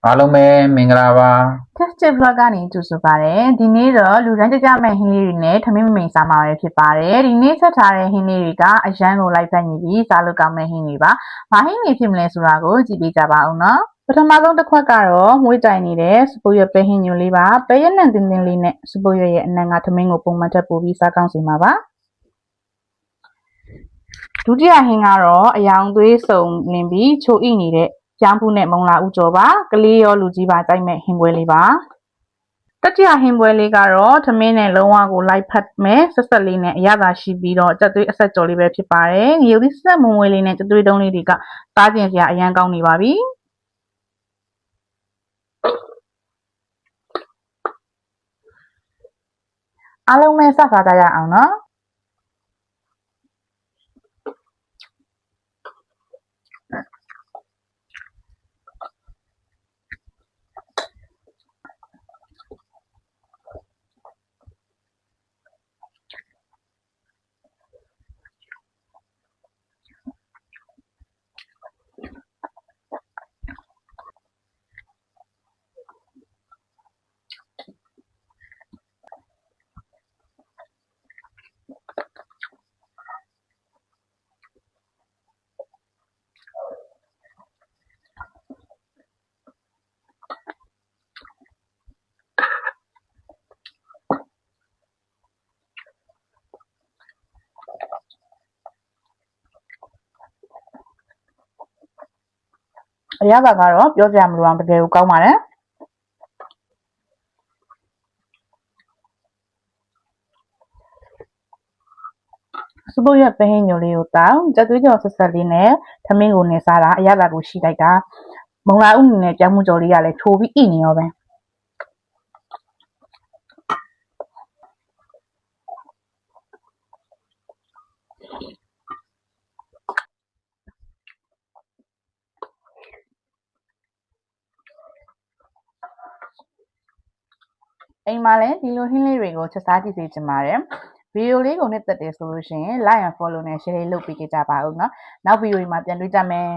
အားလုံးပဲမင်္ဂလာပါ Tested vlog ကနေကြိုဆိုပါတယ်ဒီနေ့တော့လူတိုင်းကြမဲ့ဟင်းလေးတွေနဲ့ထမင်းမမိန်စားမှာပဲဖြစ်ပါတယ်ဒီနေ့ဆက်ထားတဲ့ဟင်းလေးတွေကအရန်ကိုလိုက်ဖက်နေပြီးစားလို့ကောင်းတဲ့ဟင်းတွေပါဘာဟင်းတွေဖြစ်မလဲဆိုတာကိုကြည့်ပေးကြပါဦးနော်ပထမဆုံးတစ်ခွက်ကတော့မွေးတိုင်နေတဲ့စပူရွက်ပဲဟင်းညိုလေးပါပဲရနံတင်းတင်းလေးနဲ့စပူရွက်ရဲ့အနံကထမင်းကိုပုံမှန်ထပ်ပို့ပြီးစားကောင်းစီမှာပါဒုတိယဟင်းကတော့အယောင်သွေးစုံလင်းပြီးချိုဣနေတဲ့ကျောင်းဖူးနဲ့မုံလာဥကျော်ပါကလေးရောလူကြီးပါကြိုက်မဲ့ဟင်းပွဲလေးပါတတိယဟင်းပွဲလေးကတော့ထမင်းနဲ့လုံးဝကိုလိုက်ဖက်မယ်ဆက်ဆက်လေးနဲ့အရသာရှိပြီးတော့ကြက်သွေးအဆက်ကြော်လေးပဲဖြစ်ပါတယ်ငရုတ်သီးဆက်မွန်ဝဲလေးနဲ့ကြက်သွေးတုံးလေးတွေကစားကျင်စရာအရန်ကောင်းနေပါပြီအားလုံးပဲစစားကြရအောင်နော်အရသာကတော့ပြောပြမလို့အောင်တကယ်ကိုကောင်းပါတယ်စပူရွက်ပဲဟင်းညိုလေးကိုတောင်းကြက်သွေးကြော်ဆက်ဆက်လေးနဲ့ထမင်းကိုနေစားတာအရသာကိုရှိလိုက်တာမုံလာဥနီနဲ့ကြောင်းမှုကြော်လေးကလည်းထိုးပြီးဣနေရောပဲအိမ်မှာလည်းဒီလိုဟင်းလေးတွေကိုချက်စားကြည့်စေချင်ပါတယ်ဗီဒီယိုလေးကိုနှစ်သက်တယ်ဆိုလို့ရှိရင် like and follow နဲ့ share လုပ်ပေးကြပါဦးเนาะနောက်ဗီဒီယိုမှာပြန်တွေ့ကြမယ်